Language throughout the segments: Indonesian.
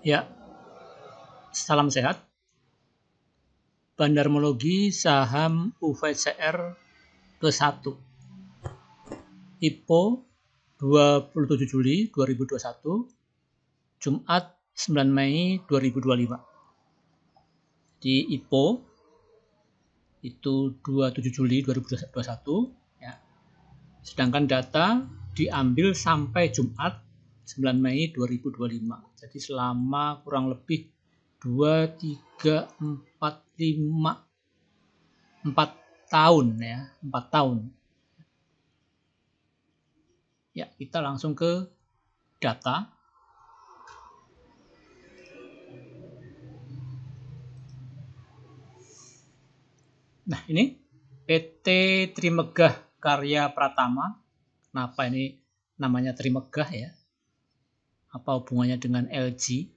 Ya, salam sehat. Bandarmologi saham UVCR ke-1. IPO 27 Juli 2021, Jumat 9 Mei 2025. Di IPO itu 27 Juli 2021 ya. Sedangkan data diambil sampai Jumat 9 Mei 2025. Jadi selama kurang lebih 2, 3, 4, 5, 4 tahun ya, 4 tahun. Ya, kita langsung ke data. Nah, ini PT Trimegah Karya Pratama. Kenapa ini namanya Trimegah ya? Apa hubungannya dengan LG?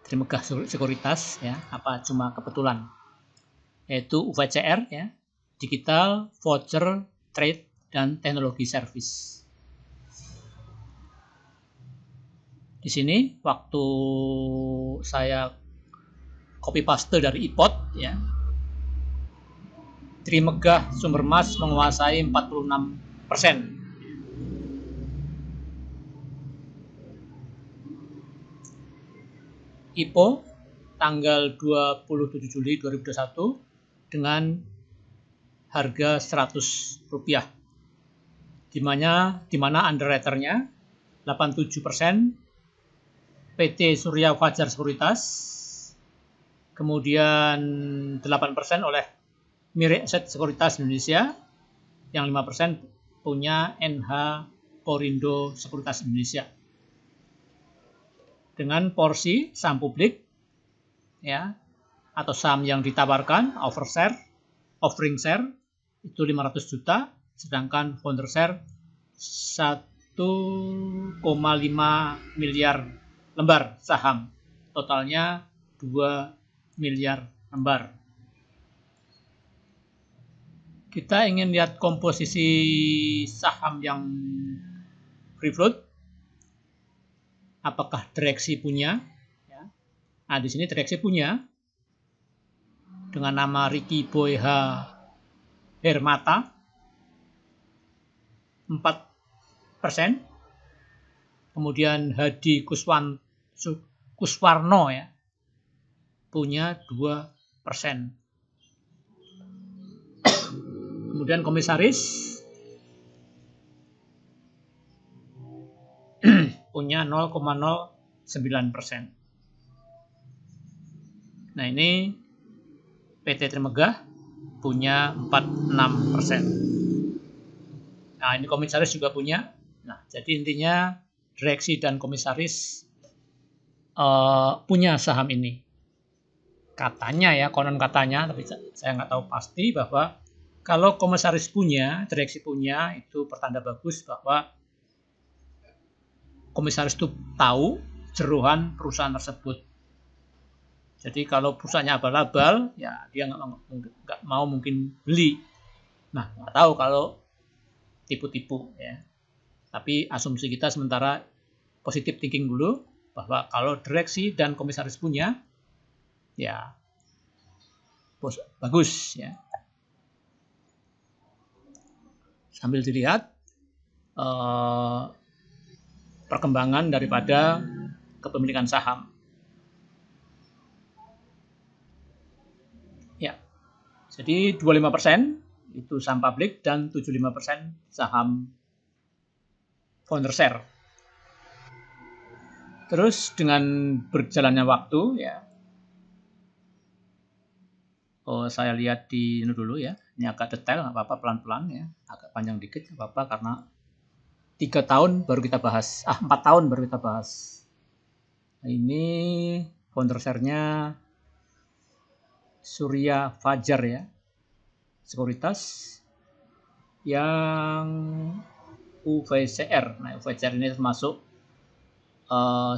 Trimegah Sekuritas ya, apa cuma kebetulan? Yaitu UVCR ya, Digital Voucher Trade dan Teknologi Service. Di sini waktu saya copy paste dari iPod ya, Trimegah Sumbermas menguasai 46%. IPO tanggal 27 Juli 2021 dengan harga Rp100. Di mana underwriter-nya 87% PT Surya Fajar Sekuritas, kemudian 8% oleh Miri Asset Sekuritas Indonesia, yang 5% punya NH Korindo Sekuritas Indonesia. Dengan porsi saham publik ya, atau saham yang ditawarkan offering share itu 500 juta, sedangkan founder share 1,5 miliar lembar saham, totalnya 2 miliar lembar. Kita ingin lihat komposisi saham yang free float. Apakah direksi punya? Ya. Nah, di sini direksi punya dengan nama Ricky Boyha Hermata 4%. Kemudian Hadi Kuswarno ya, punya 2%. Kemudian komisaris punya 0,09%. Nah, ini PT Trimegah punya 46%. Nah, ini komisaris juga punya. Nah, jadi intinya direksi dan komisaris punya saham ini. Katanya ya, konon katanya, tapi saya nggak tahu pasti, bahwa kalau komisaris punya, direksi punya, itu pertanda bagus bahwa komisaris itu tahu jeroan perusahaan tersebut. Jadi kalau perusahaannya abal-abal, ya dia nggak mau mungkin beli. Nah, nggak tahu kalau tipu-tipu ya. Tapi asumsi kita sementara positive thinking dulu, bahwa kalau direksi dan komisaris punya, ya bagus ya. Sambil dilihat perkembangan daripada kepemilikan saham. Ya, jadi 25% itu saham publik dan 75% saham founder share. Terus dengan berjalannya waktu ya, saya lihat di ini dulu ya, ini agak detail, nggak apa-apa, pelan-pelan ya, agak panjang dikit nggak apa-apa, karena 3 tahun baru kita bahas, 4 tahun baru kita bahas. Nah, ini founder share-nya Surya Fajar ya, Sekuritas, yang UVCR. Nah, UVCR ini termasuk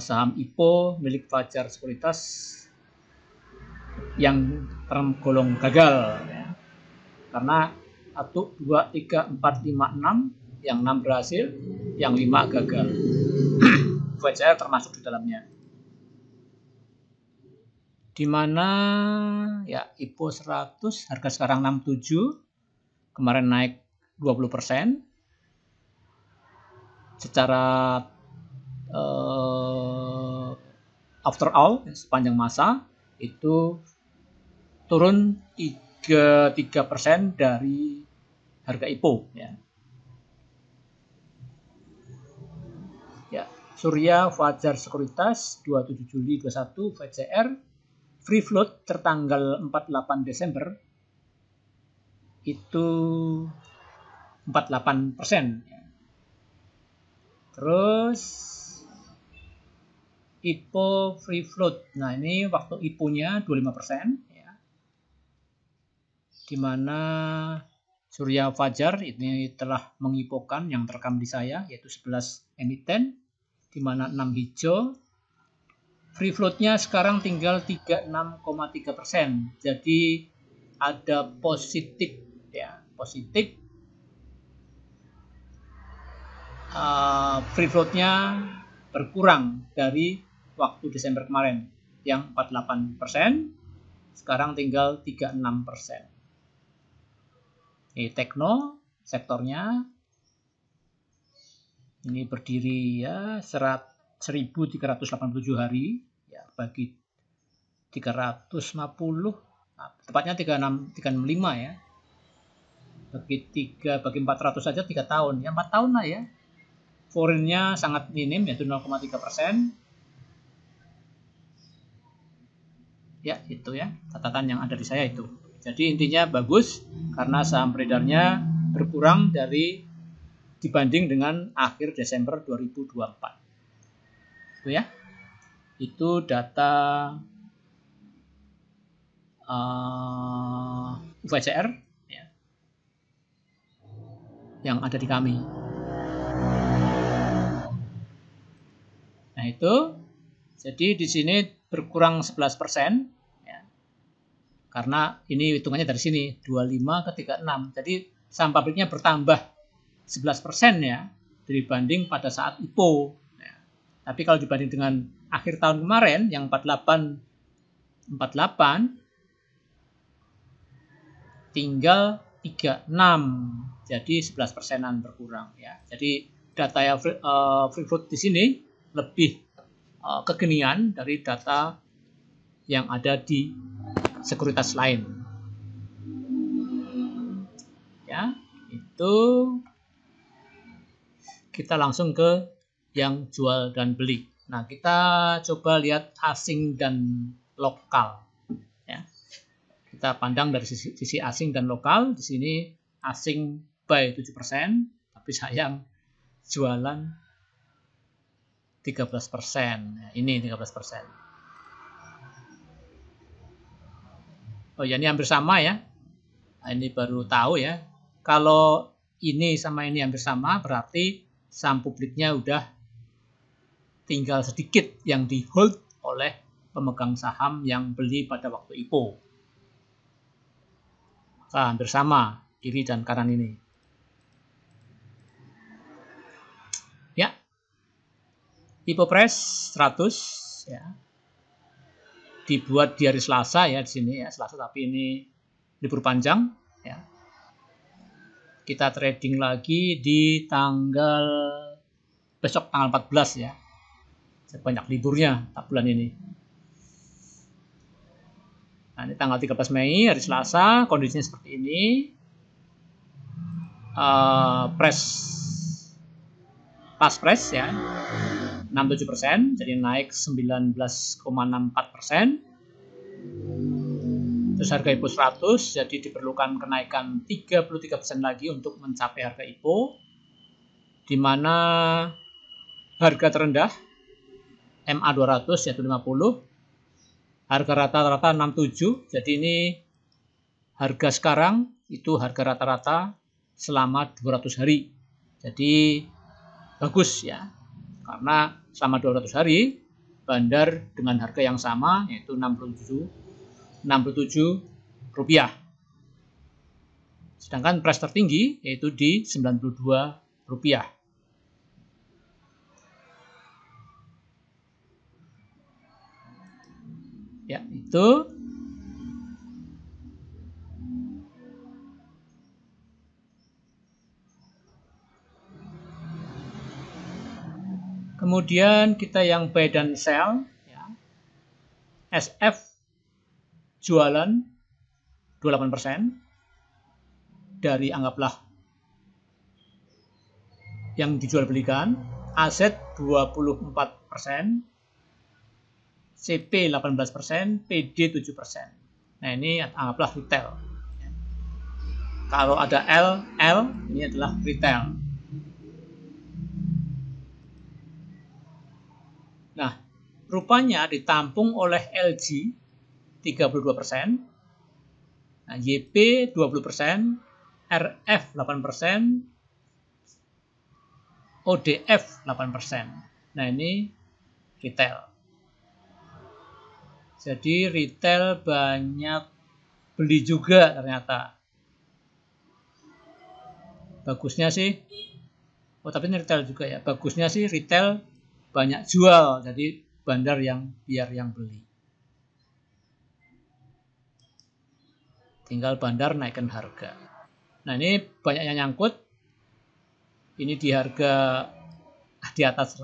saham IPO milik Fajar Sekuritas yang tergolong gagal ya. Karena 1, 2, 3, 4, 5, 6, yang 6 berhasil, yang 5 gagal. VCR termasuk di dalamnya. Di mana ya IPO 100 harga sekarang 67, kemarin naik 20%. Secara after all sepanjang masa itu turun 33% dari harga IPO ya. Ya, Surya Fajar Sekuritas 27 Juli 21 VCR free float tertanggal 48 Desember itu 48%. Terus IPO free float. Nah, ini waktu IPO-nya 25% ya. Di mana Surya Fajar ini telah mengipokan yang terekam di saya yaitu 11 emiten di mana 6 hijau. Free float-nya sekarang tinggal 36,3%. Jadi ada positif ya, positif free float-nya berkurang dari waktu Desember kemarin yang 48%, sekarang tinggal 36%. Tekno sektornya ini berdiri ya 1387 hari ya, bagi 350, nah, tepatnya 365 ya. Bagi 400 saja 3 tahun ya, 4 tahun lah ya. Foreign-nya sangat minim yaitu 0,3%. Ya, itu ya catatan yang ada di saya itu. Jadi intinya bagus karena saham beredarnya berkurang dibanding dengan akhir Desember 2024. Itu ya. Itu data VCR ya, yang ada di kami. Nah, itu jadi di sini berkurang 11%. Karena ini hitungannya dari sini 25 ke 36. Jadi saham pabriknya bertambah 11% ya dibanding pada saat IPO. Ya. Tapi kalau dibanding dengan akhir tahun kemarin yang 48 tinggal 36. Jadi 11%-an berkurang ya. Jadi data free float di sini lebih kekinian dari data yang ada di sekuritas lain. Ya, itu kita langsung ke yang jual dan beli. Nah, kita coba lihat asing dan lokal. Ya. Kita pandang dari sisi asing dan lokal. Di sini asing buy 7%, tapi sayang jualan 13%. Ya, ini 13%. Oh ya, ini hampir sama ya. Nah, ini baru tahu ya. Kalau ini sama ini hampir sama, berarti saham publiknya udah tinggal sedikit yang di hold oleh pemegang saham yang beli pada waktu IPO. Maka hampir sama kiri dan kanan ini. Ya. IPO Press 100 ya. Dibuat di hari Selasa ya di sini ya, Selasa, tapi ini libur panjang ya. Kita trading lagi di besok tanggal 14 ya. Banyak liburnya bulan ini. Nah, ini tanggal 13 Mei hari Selasa, kondisinya seperti ini. Pas press ya 67%, jadi naik 19,64%. Terus harga IPO 100, jadi diperlukan kenaikan 33% lagi untuk mencapai harga IPO, di mana harga terendah MA 200 yaitu 50, harga rata-rata 67, jadi ini harga sekarang itu harga rata-rata selama 200 hari. Jadi bagus ya, karena selama 200 hari bandar dengan harga yang sama yaitu 67 rupiah. Sedangkan price tertinggi yaitu di 92 rupiah. Ya, itu. Kemudian kita yang buy dan sell, ya. SF jualan 28% dari anggaplah yang dijual belikan, aset 24%, CP 18%, PD 7%. Nah, ini anggaplah retail. Kalau ada L ini adalah retail. Nah, rupanya ditampung oleh LG 32%, nah, YP 20%, RF 8%, ODF 8%. Nah, ini retail. Jadi retail banyak beli juga ternyata. Bagusnya sih, tapi ini retail juga ya. Bagusnya sih retail banyak jual, jadi bandar yang biar yang beli. Tinggal bandar naikkan harga. Nah, ini banyak yang nyangkut. Ini di harga di atas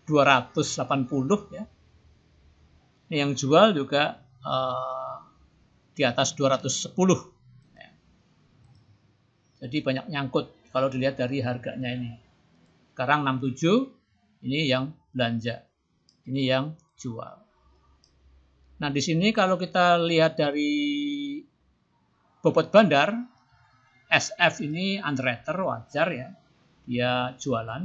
280 ya. Ini yang jual juga di atas 210. Ya. Jadi banyak nyangkut kalau dilihat dari harganya ini. Sekarang 67, ini yang belanja. Ini yang jual. Nah, di sini kalau kita lihat dari bobot bandar, SF ini underwriter, wajar ya. Dia jualan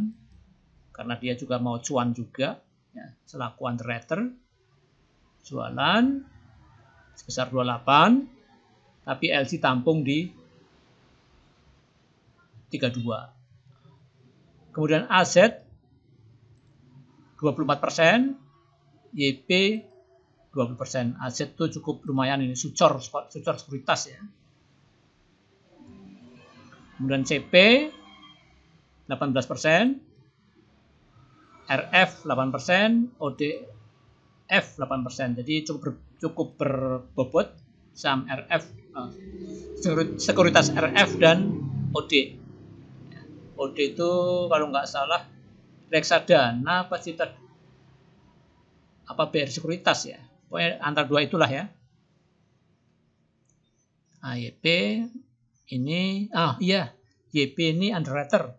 karena dia juga mau cuan juga ya, selaku underwriter. Jualan sebesar 28, tapi LG tampung di 32. Kemudian aset 24%, YP 20%. Aset itu cukup lumayan, ini sucor sekuritas ya. Kemudian CP 18%, RF 8%, ODF 8%. Jadi cukup berbobot saham RF, sekuritas RF dan OD. OD itu kalau nggak salah reksadana pasti BR Sekuritas ya. Pokoknya antara dua itulah ya. YP ini YP ini underwriter.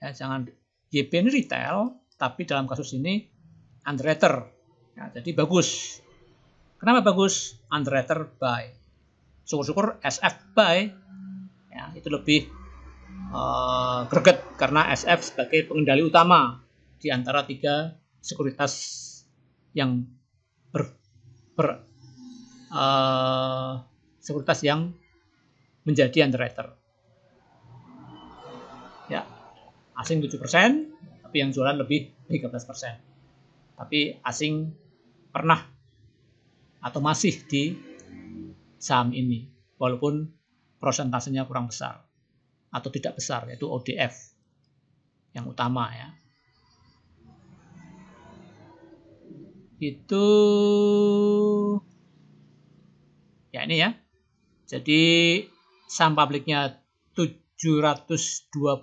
Ya, jangan YP ini retail, tapi dalam kasus ini underwriter. Ya, jadi bagus. Kenapa bagus? Underwriter buy. Syukur-syukur SF buy. Ya, itu lebih greget karena SF sebagai pengendali utama di antara 3 sekuritas yang sekuritas yang menjadi underwriter. Ya, asing 7%, tapi yang jualan lebih 13%. Tapi asing pernah atau masih di saham ini, walaupun prosentasenya kurang besar atau tidak besar, yaitu ODF yang utama ya. Itu ya ini ya. Jadi saham publiknya 726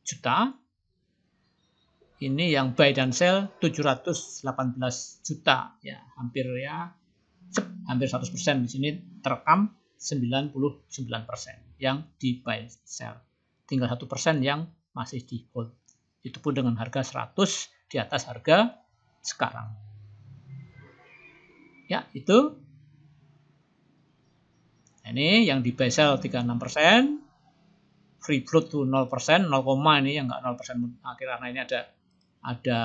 juta. Ini yang buy dan sell 718 juta ya, hampir 100%. Di sini terekam 99% yang di buy sell. Tinggal 1% yang masih di hold. Itu pun dengan harga 100 di atas harga sekarang. Ya, itu. Ini yang di buy sell 36%. Free float tuh 0%, 0, ini yang enggak 0% akhir, karena ini ada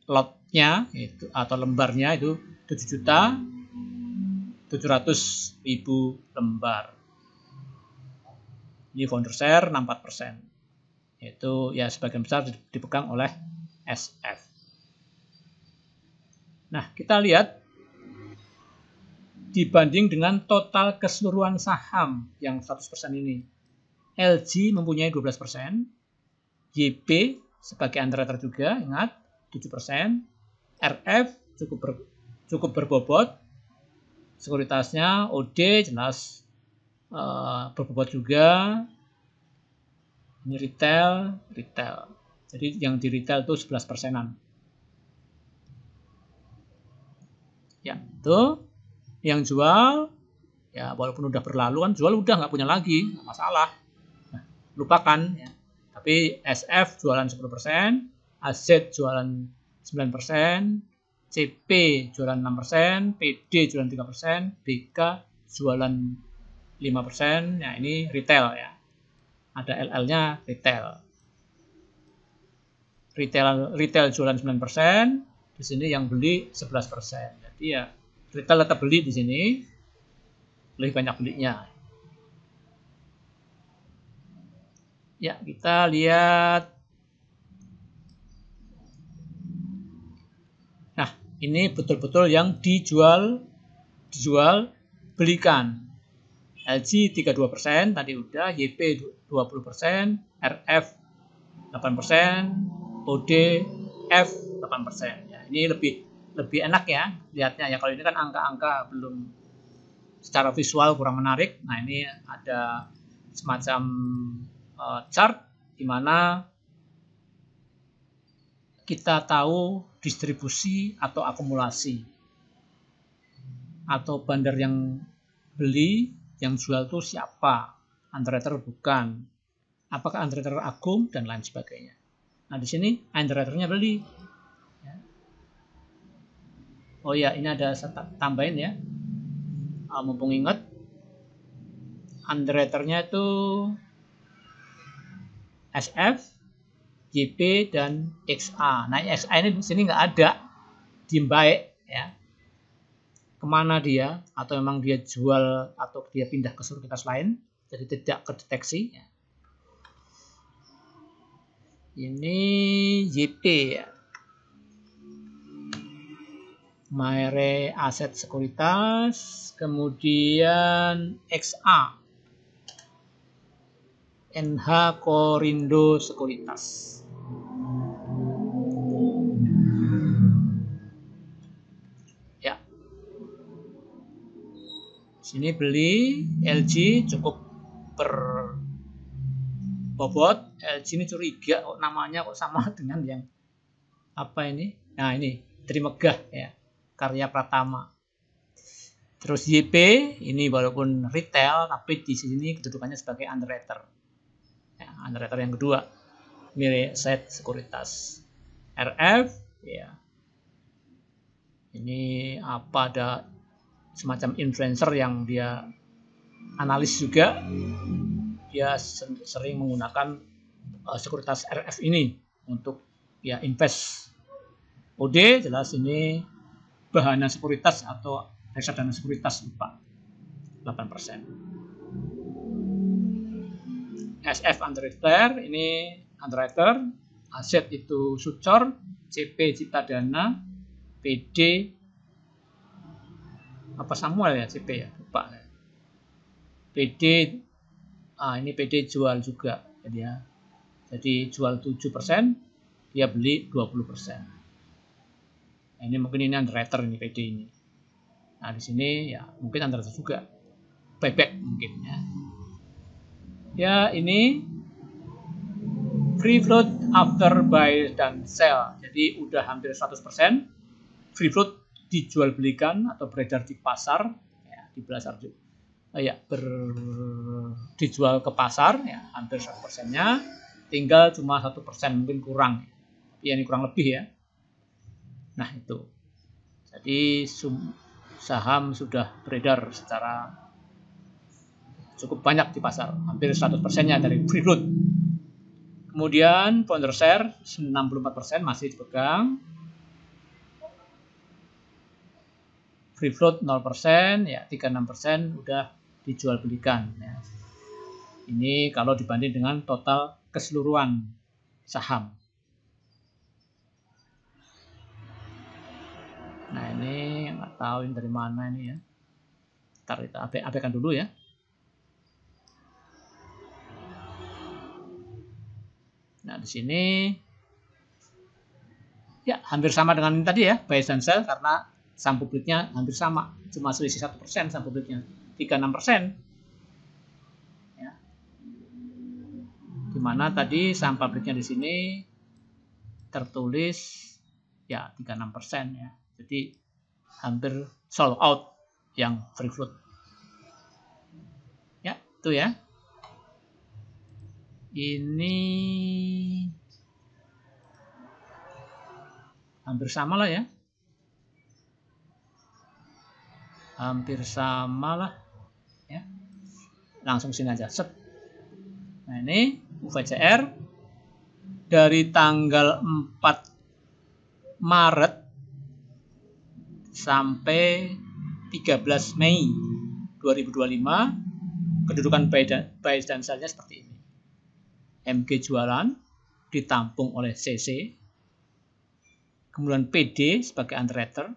lotnya itu atau lembarnya itu 7.700.000 lembar. Ini founder share 64%. Itu ya sebagian besar dipegang oleh SF. Nah, kita lihat dibanding dengan total keseluruhan saham yang 100% ini. LG mempunyai 12%, YP sebagai underwriter juga, ingat, 7%, RF cukup cukup berbobot. Sekuritasnya OD jelas berbobot juga. Ini retail. Jadi yang di retail itu 11%-an. Ya, itu yang jual, ya walaupun udah berlalu kan, jual udah nggak punya lagi, nggak masalah. Nah, lupakan. Ya. Tapi SF jualan 10%, aset jualan 9%, CP jualan 6%, PD jualan 3%, BK jualan 5%. Nah, ini retail ya. Ada LL-nya retail. Retail jualan 9%, di sini yang beli 11%. Jadi ya retail tetap beli di sini, lebih banyak belinya. Ya, kita lihat. Nah, ini betul-betul yang dijual belikan. LG 32%, tadi udah, YP 20%, RF 8%, OD F 8%. Ya, ini lebih enak ya lihatnya ya. Kalau ini kan angka-angka belum secara visual kurang menarik. Nah, ini ada semacam chart di mana kita tahu distribusi atau akumulasi atau bandar yang beli, yang jual itu siapa, underwriter bukan, apakah underwriter agung dan lain sebagainya. Nah, di sini underwriternya beli. Oh ya, ini ada tambahin ya. Mumpung ingat, underwriternya itu SF, JP dan XA. Nah, XA ini di sini nggak ada, diem baik ya. Kemana dia, atau memang dia jual atau dia pindah ke sekuritas lain, jadi tidak kedeteksi ya. Ini JP ya, Maere Aset Sekuritas, kemudian XA, NH Korindo Sekuritas. Ya, sini beli LG cukup berbobot. LG ini curiga kok namanya kok sama dengan yang apa ini? Nah, ini Trimegah ya, Karya Pratama. Terus YP ini walaupun retail tapi di sini kedudukannya sebagai underwriter. Ya, underwriter yang kedua. Milik Set Sekuritas. RF ya. Ini apa, ada semacam influencer yang dia analis juga. Dia sering menggunakan sekuritas RF ini untuk ya invest. OD jelas ini Bahana Sekuritas atau reksadana sekuritas, lupa, 8%. SF underwriter, ini underwriter, aset itu Sucor, CP Ciptadana, PD apa Samuel ya, CP ya, lupa. PD ini PD jual juga ya. Jadi jual 7%, dia beli 20%. Nah, ini mungkin ini underwriter ini PD ini. Nah, di sini ya mungkin underwriter juga. Buyback mungkin ya. Ya, ini free float after buy dan sell. Jadi udah hampir 100%. Free float dijual belikan atau beredar di pasar ya, di pasar ya, dijual ke pasar ya, hampir 100%-nya, tinggal cuma 1% mungkin kurang ya, ini kurang lebih ya. Nah, itu jadi saham sudah beredar secara cukup banyak di pasar, hampir 100%-nya dari free float. Kemudian founder share 64% masih dipegang. Free float 0%, ya 36% udah dijual belikan ya. Ini kalau dibanding dengan total keseluruhan saham. Nah, ini nggak tahu ini dari mana ini ya. Ntar kita abaikan dulu ya. Nah, di sini ya hampir sama dengan ini tadi ya, buy and sell, karena saham publiknya hampir sama, cuma selisih 1% saham publiknya, 36%. Ya. Dimana tadi saham publiknya di sini tertulis ya 36% ya. Jadi hampir sold out yang free float. Ya, itu ya. Ini hampir sama lah ya. Hampir sama lah ya. Langsung sini aja set. Nah, ini UVCR dari tanggal 4 Maret sampai 13 Mei 2025 kedudukan buy dan sell-nya seperti ini. MG jualan ditampung oleh CC, kemudian PD sebagai underwriter,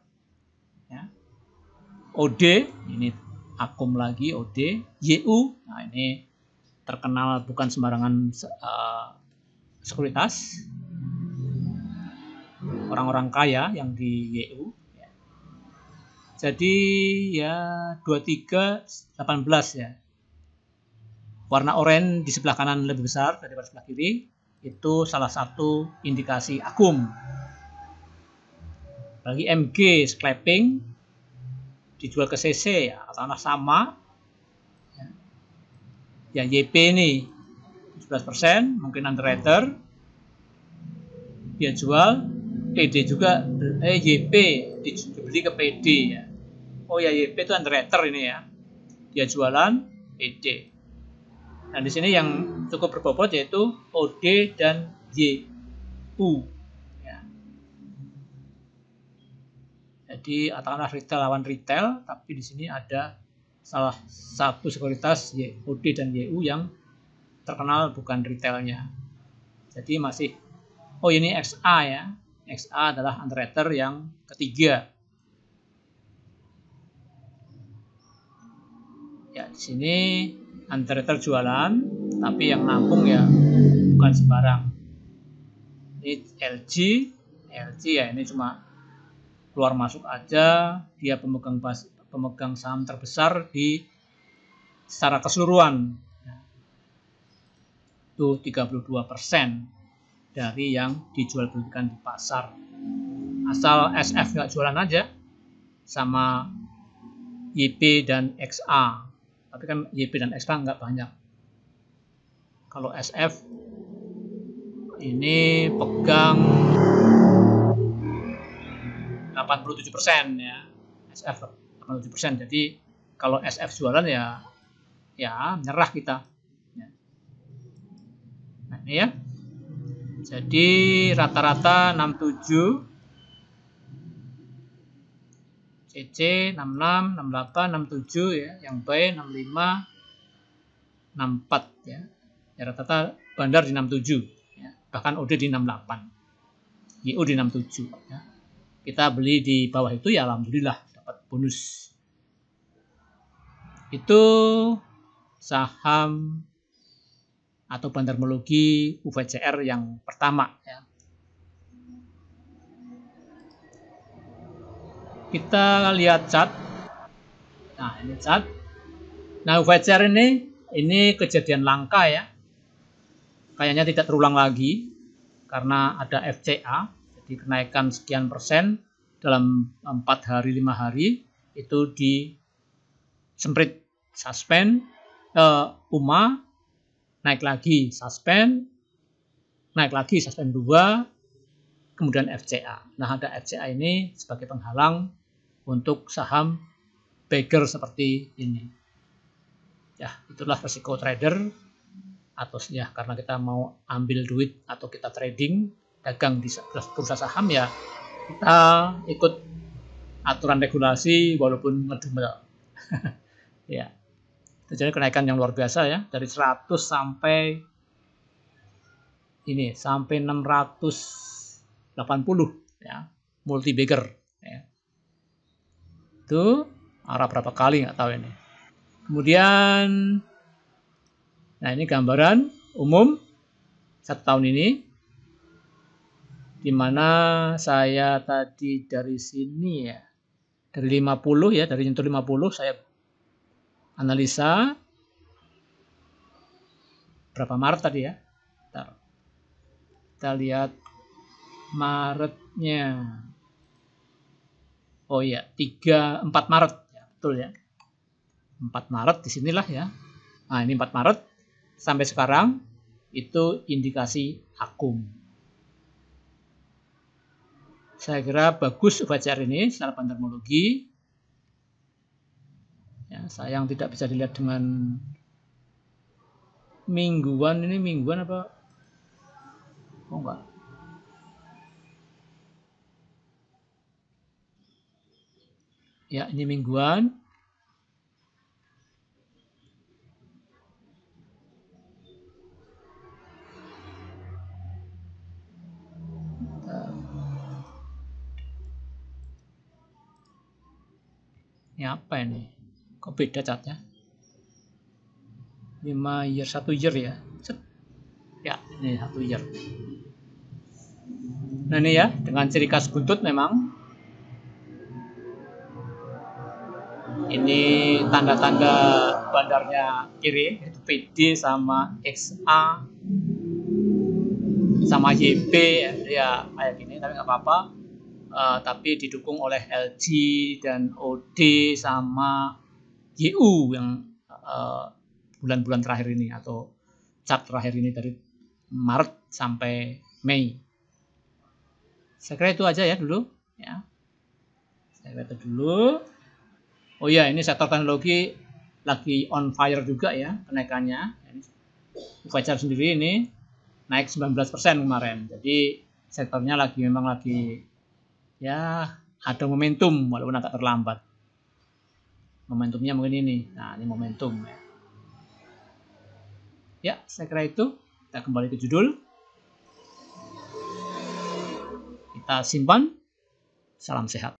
ya. OD ini akum lagi OD, YU, nah ini terkenal bukan sembarangan sekuritas, orang-orang kaya yang di YU. Ya. Jadi ya 2318 ya. Warna oranye di sebelah kanan lebih besar daripada sebelah kiri, itu salah satu indikasi akum. Bagi MG scalping dijual ke CC ya, tanah sama. Ya YP ini 11%, mungkin underwriter. Dia jual, PD juga, YP dibeli ke PD ya. Oh ya, YP itu underwriter ini ya. Dia jualan PD. Nah di sini yang cukup berbobot yaitu OD dan YU. Ya. Jadi katakanlah retail lawan retail, tapi di sini ada salah satu sekuritas OD dan YU yang terkenal bukan retailnya. Jadi masih, oh ini XA ya. XA adalah underwriter yang ketiga. Ya di sini underwriter jualan, tapi yang nampung ya bukan sembarang. Ini LG ya ini cuma keluar masuk aja, dia pemegang saham terbesar di secara keseluruhan. Itu 32% dari yang dijual belikan di pasar. Asal SF nggak jualan aja sama YP dan XA. Tapi kan YP dan XA nggak banyak. Kalau SF ini pegang 87% ya. SF 87%. Jadi kalau SF jualan ya nyerah kita. Nah, ini ya. Jadi rata-rata 67, CC 66, 68, 67 ya, yang buy 65, 64 ya. Ya rata-rata bandar di 67 ya. Bahkan OD di 68. YU di 67 ya. Kita beli di bawah itu ya alhamdulillah dapat bonus. Itu saham atau bandarmologi UVCR yang pertama ya. Kita lihat chart. Nah, ini chart. Nah, UVCR ini kejadian langka ya. Kayaknya tidak terulang lagi karena ada FCA. Jadi kenaikan sekian persen dalam 4 hari 5 hari itu di semprit suspend UMA, naik lagi suspend, naik lagi suspend 2, kemudian FCA. Nah, ada FCA ini sebagai penghalang untuk saham bagger seperti ini. Ya, itulah resiko trader, atau ya karena kita mau ambil duit atau kita trading, dagang di bursa saham ya kita ikut aturan regulasi walaupun ngedumel. Ya. Jadi kenaikan yang luar biasa ya, dari 100 sampai 680 ya, multi bagger ya. Itu arah berapa kali nggak tahu ini. Kemudian nah ini gambaran umum 1 tahun ini, dimana saya tadi dari sini ya Dari 50 ya, dari nyentuh 50 saya analisa berapa Maret tadi ya. Bentar. Kita lihat Maretnya. Oh iya, 4 Maret. Ya, betul ya. 4 Maret di sinilah ya. Nah, ini 4 Maret sampai sekarang itu indikasi akum. Saya kira bagus UVCR ini secara pandermologi. Ya, sayang tidak bisa dilihat dengan mingguan. Ini mingguan apa? Oh enggak. Ya, ini mingguan. Ini apa ini? Kok beda catnya? 5 year, 1 year ya. Ya, ini 1 year. Nah ini ya, dengan ciri khas buntut memang. Ini tanda-tanda bandarnya kiri, itu PD sama XA sama YB ya kayak gini, tapi nggak apa-apa. Tapi didukung oleh LG dan OD sama YU yang bulan-bulan terakhir ini atau chart terakhir ini dari Maret sampai Mei. Saya kira itu aja ya dulu ya. Saya kira itu dulu. Oh iya, ini sektor teknologi lagi on fire juga ya kenaikannya. UVCR sendiri ini naik 19% kemarin. Jadi sektornya memang lagi ya ada momentum walaupun agak terlambat. Momentumnya mungkin ini. Nah, ini momentum ya. Ya, saya kira itu. Kita kembali ke judul. Kita simpan. Salam sehat.